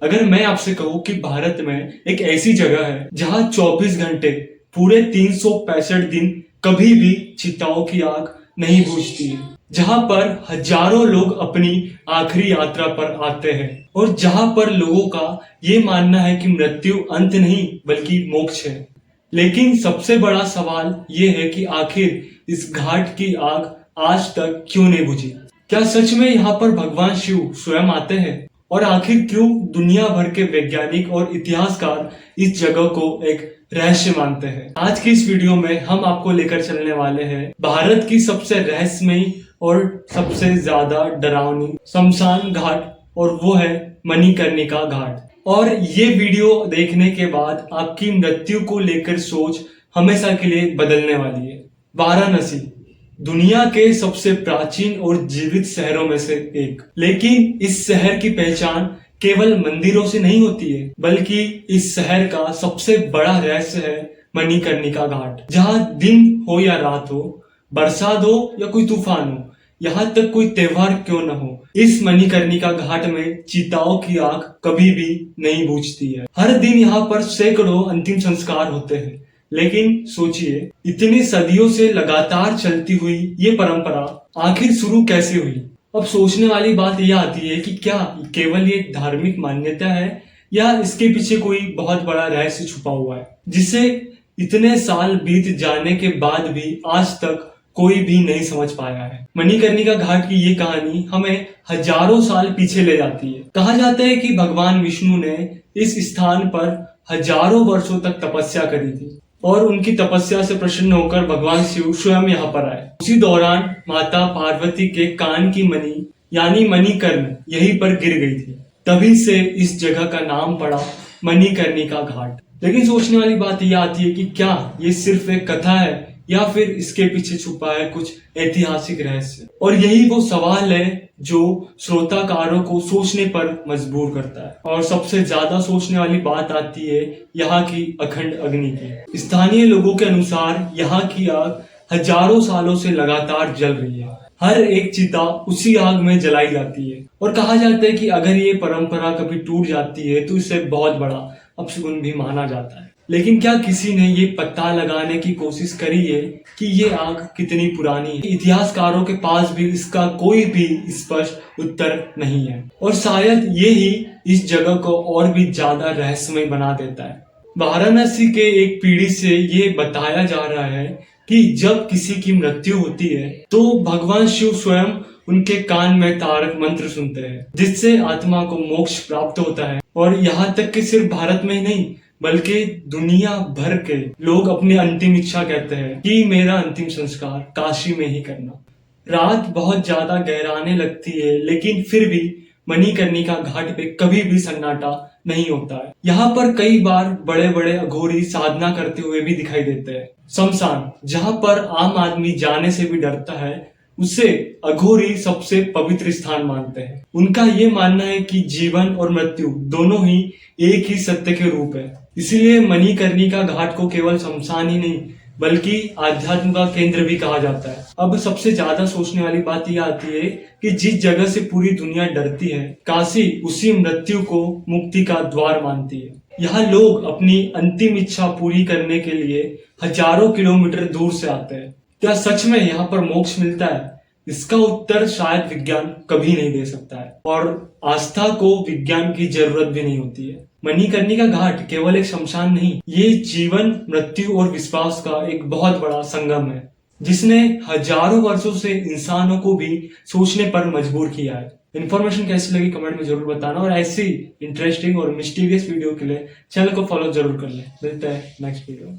अगर मैं आपसे कहूं कि भारत में एक ऐसी जगह है जहां 24 घंटे पूरे 365 दिन कभी भी चिताओं की आग नहीं बुझती है, जहां पर हजारों लोग अपनी आखिरी यात्रा पर आते हैं और जहां पर लोगों का ये मानना है कि मृत्यु अंत नहीं बल्कि मोक्ष है। लेकिन सबसे बड़ा सवाल ये है कि आखिर इस घाट की आग आज तक क्यों नहीं बुझी? क्या सच में यहाँ पर भगवान शिव स्वयं आते हैं? और आखिर क्यों दुनिया भर के वैज्ञानिक और इतिहासकार इस जगह को एक रहस्य मानते हैं? आज की इस वीडियो में हम आपको लेकर चलने वाले हैं भारत की सबसे रहस्यमयी और सबसे ज्यादा डरावनी शमशान घाट, और वो है मणिकर्णिका घाट। और ये वीडियो देखने के बाद आपकी मृत्यु को लेकर सोच हमेशा के लिए बदलने वाली है। वाराणसी दुनिया के सबसे प्राचीन और जीवित शहरों में से एक, लेकिन इस शहर की पहचान केवल मंदिरों से नहीं होती है, बल्कि इस शहर का सबसे बड़ा रहस्य है मणिकर्णिका घाट। जहां दिन हो या रात हो, बरसात हो या कोई तूफान हो, यहाँ तक कोई त्योहार क्यों न हो, इस मणिकर्णिका घाट में चिताओं की आग कभी भी नहीं बुझती है। हर दिन यहाँ पर सैकड़ों अंतिम संस्कार होते हैं। लेकिन सोचिए, इतनी सदियों से लगातार चलती हुई ये परंपरा आखिर शुरू कैसे हुई? अब सोचने वाली बात यह आती है कि क्या केवल ये एक धार्मिक मान्यता है या इसके पीछे कोई बहुत बड़ा रहस्य छुपा हुआ है, जिसे इतने साल बीत जाने के बाद भी आज तक कोई भी नहीं समझ पाया है। मणिकर्णिका घाट की ये कहानी हमें हजारों साल पीछे ले जाती है। कहा जाता है कि भगवान विष्णु ने इस स्थान पर हजारों वर्षों तक तपस्या करी थी और उनकी तपस्या से प्रसन्न होकर भगवान शिव स्वयं यहाँ पर आए। उसी दौरान माता पार्वती के कान की मणि यानी मणिकर्ण यहीं पर गिर गई थी। तभी से इस जगह का नाम पड़ा मणिकर्णिका घाट। लेकिन सोचने वाली बात यह आती है कि क्या ये सिर्फ एक कथा है या फिर इसके पीछे छुपा है कुछ ऐतिहासिक रहस्य? और यही वो सवाल है जो श्रोताकारों को सोचने पर मजबूर करता है। और सबसे ज्यादा सोचने वाली बात आती है यहाँ की अखंड अग्नि की। स्थानीय लोगों के अनुसार यहाँ की आग हजारों सालों से लगातार जल रही है। हर एक चिता उसी आग में जलाई जाती है और कहा जाता है कि अगर ये परंपरा कभी टूट जाती है तो इसे बहुत बड़ा अपशगुन भी माना जाता है। लेकिन क्या किसी ने ये पता लगाने की कोशिश करी है कि ये आग कितनी पुरानी है? इतिहासकारों के पास भी इसका कोई भी स्पष्ट उत्तर नहीं है और शायद ये ही इस जगह को और भी ज्यादा रहस्यमय बना देता है। वाराणसी के एक पीढ़ी से ये बताया जा रहा है कि जब किसी की मृत्यु होती है तो भगवान शिव स्वयं उनके कान में तारक मंत्र सुनते हैं, जिससे आत्मा को मोक्ष प्राप्त होता है। और यहाँ तक कि सिर्फ भारत में ही नहीं बल्कि दुनिया भर के लोग अपनी अंतिम इच्छा कहते हैं कि मेरा अंतिम संस्कार काशी में ही करना। रात बहुत ज्यादा गहराने लगती है, लेकिन फिर भी मणिकर्णिका घाट पे कभी भी सन्नाटा नहीं होता है। यहाँ पर कई बार बड़े बड़े अघोरी साधना करते हुए भी दिखाई देते हैं। शमशान, जहाँ पर आम आदमी जाने से भी डरता है, उसे अघोरी सबसे पवित्र स्थान मानते हैं। उनका ये मानना है कि जीवन और मृत्यु दोनों ही एक ही सत्य के रूप है। इसीलिए मणिकर्णिका घाट को केवल शमशान ही नहीं बल्कि आध्यात्म का केंद्र भी कहा जाता है। अब सबसे ज्यादा सोचने वाली बात यह आती है कि जिस जगह से पूरी दुनिया डरती है, काशी उसी मृत्यु को मुक्ति का द्वार मानती है। यहाँ लोग अपनी अंतिम इच्छा पूरी करने के लिए हजारों किलोमीटर दूर से आते हैं। क्या सच में यहाँ पर मोक्ष मिलता है? इसका उत्तर शायद विज्ञान कभी नहीं दे सकता है और आस्था को विज्ञान की जरूरत भी नहीं होती है। मणिकर्णिका घाट केवल एक शमशान नहीं, ये जीवन, मृत्यु और विश्वास का एक बहुत बड़ा संगम है, जिसने हजारों वर्षों से इंसानों को भी सोचने पर मजबूर किया है। इन्फॉर्मेशन कैसी लगी कमेंट में जरूर बताना और ऐसी इंटरेस्टिंग और मिस्टीरियस वीडियो के लिए चैनल को फॉलो जरूर कर ले। मिलते हैं नेक्स्ट वीडियो में।